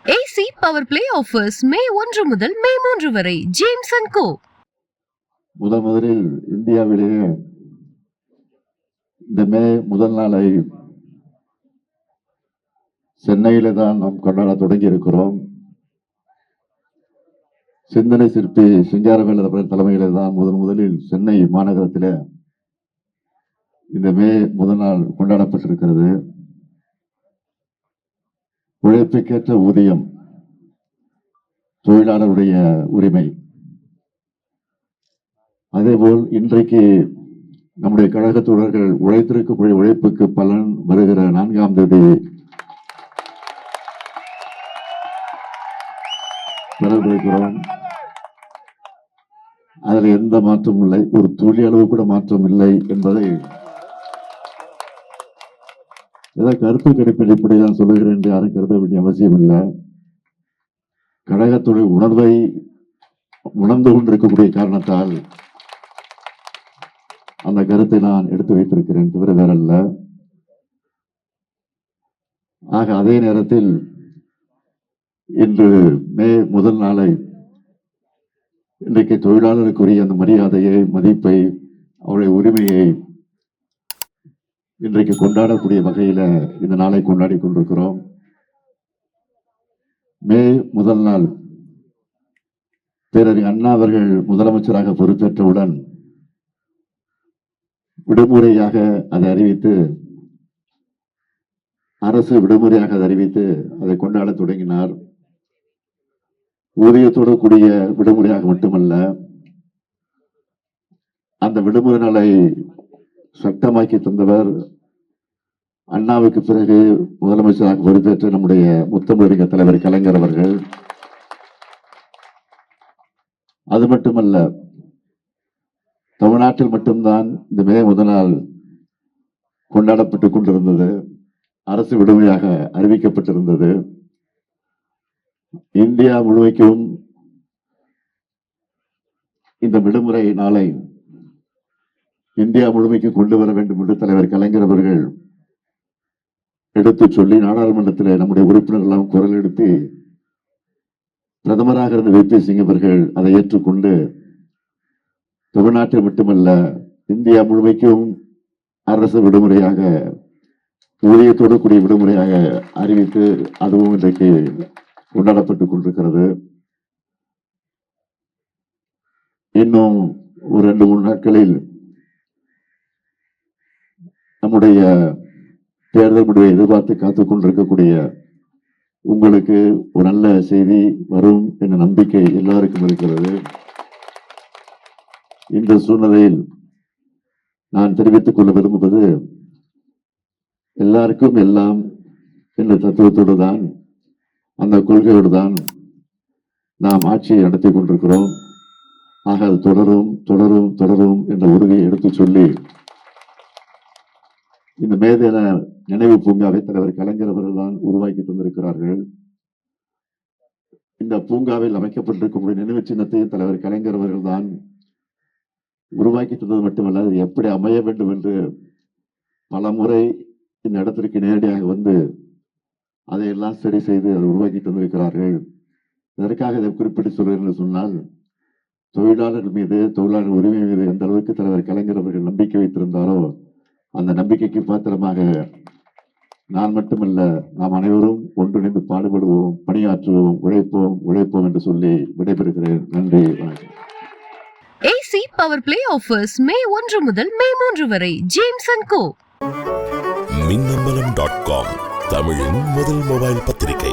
AC power play offers மே 1 முதல் மே 3 வரை James and கோ. முதலில் இந்தியாவிலேயே இந்த மே முதல் நாளை சென்னையில தான் நாம் கொண்டாட தொடங்கி இருக்கிறோம். சிந்தனை சிற்பி சிங்காரவேலர் தலைமையில தான் முதலில் சென்னை மாநகரத்தில் இந்த மே முதல் நாள் கொண்டாடப்பட்டிருக்கிறது. உழைப்புக்கேற்ற ஊதியம் தொழிலாளருடைய உரிமை. அதேபோல் இன்றைக்கு நம்முடைய கழக தோழர்கள் உழைத்திருக்கக்கூடிய உழைப்புக்கு பலன் வருகிற 4ஆம் தேதி பெறவிருக்கிறோம். அதில் எந்த மாற்றமும் இல்லை, ஒரு துளி அளவு கூட மாற்றம் இல்லை என்பதை ஏதாவது கருத்து கணிப்பின் அடிப்படையில் சொல்லுகிறேன் என்று யாரும் கருத வேண்டிய அவசியம் இல்லை. கழகத்துடைய உணர்வை உணர்ந்து கொண்டிருக்கக்கூடிய காரணத்தால் அந்த கருத்தை நான் எடுத்து வைத்திருக்கிறேன், தவிர வேறல்ல. ஆக அதே நேரத்தில் இன்று மே முதல் நாளை இன்றைக்கு தொழிலாளருக்குரிய அந்த மரியாதையை, மதிப்பை, அவருடைய உரிமையை இன்றைக்கு கொண்டாடக்கூடிய வகையில இந்த நாளை கொண்டாடி கொண்டிருக்கிறோம். மே முதல் நாள் பேரறிஞர் அண்ணா அவர்கள் முதலமைச்சராக பொறுப்பேற்றவுடன் விடுமுறையாக அதை அறிவித்து, அரசு விடுமுறையாக அதை அறிவித்து அதை கொண்டாட தொடங்கினார். ஊதியத்தோடு கூடிய விடுமுறையாக மட்டுமல்ல, அந்த விடுமுறை நாளை சட்டமாக்கி தந்தவர் அண்ணாவுக்கு பிறகு முதலமைச்சராக பொறுப்பேற்ற நம்முடைய முத்தமிழறிஞர் தலைவர் கலைஞர் அவர்கள். அது மட்டுமல்ல, தமிழ்நாட்டில் மட்டும்தான் இந்த மே முதல் நாள் கொண்டாடப்பட்டுக் கொண்டிருந்தது, அரசு விடுமுறையாக அறிவிக்கப்பட்டிருந்தது. இந்தியா முழுமைக்கும் இந்த விடுமுறை நாளை இந்தியா முழுமைக்கு கொண்டு வர வேண்டும் என்று தலைவர் கலைஞர் அவர்கள் எடுத்து சொல்லி நாடாளுமன்றத்தில் நம்முடைய உறுப்பினர்கள் எல்லாம் குரல் எடுத்து பிரதமராக இருந்த VP சிங் அவர்கள் அதை ஏற்றுக்கொண்டு தமிழ்நாட்டில் மட்டுமல்ல இந்தியா முழுமைக்கும் அரசு விடுமுறையாக, ஊதியத்தோடு கூடிய விடுமுறையாக அறிவித்து அதுவும் இன்றைக்கு கொண்டாடப்பட்டுக் கொண்டிருக்கிறது. இன்னும் ஒரு 2-3 நாட்களில் நம்முடைய தேர்தல் முடிவை எதிர்பார்த்து காத்துக் கொண்டிருக்கக்கூடிய உங்களுக்கு ஒரு நல்ல செய்தி வரும் என்ற நம்பிக்கை எல்லாருக்கும் இருக்கிறது. இந்த சூழ்நிலையில் நான் தெரிவித்துக் கொள்ள விரும்புவது, எல்லாருக்கும் எல்லாம் என்ற தத்துவத்தோடு தான், அந்த கொள்கையோடு தான் நாம் ஆட்சியை நடத்தி கொண்டிருக்கிறோம். ஆக அது தொடரும் தொடரும் தொடரும் என்ற உறுதியை எடுத்து சொல்லி இந்த மேதின நினைவு பூங்காவை தலைவர் கலைஞர் அவர்கள் தான் உருவாக்கி தந்திருக்கிறார்கள். இந்த பூங்காவில் அமைக்கப்பட்டிருக்கக்கூடிய நினைவு சின்னத்தையும் தலைவர் கலைஞர் அவர்கள் தான் உருவாக்கி தந்தது மட்டுமல்ல, அது எப்படி அமைய வேண்டும் என்று பல முறை இந்த இடத்திற்கு நேரடியாக வந்து அதையெல்லாம் சரி செய்து அதை உருவாக்கி தந்திருக்கிறார்கள். இதற்காக இதை குறிப்பிட்டு சொல்கிறேன் என்று சொன்னால், தொழிலாளர்கள் மீது, தொழிலாளர் உரிமை மீது எந்த அளவுக்கு தலைவர் கலைஞர் அவர்கள் நம்பிக்கை வைத்திருந்தாரோ அந்த நம்பிக்கைக்கு பாத்திரமாக நான் மட்டுமல்ல, நாம் அனைவரும் ஒன்றிணைந்து பாடுபடுவோம், பணியாற்றுவோம், உழைப்போம் என்று சொல்லி விடைபெறுகிறேன். நன்றி, வணக்கம். AC பவர் பிளே ஆஃபர்ஸ் மே 1 முதல் மே 3 வரை ஜேம்ஸ் அண்ட் கோ. மின்னம்பலம்.com தமிழின் முதல் மொபைல் பத்திரிகை.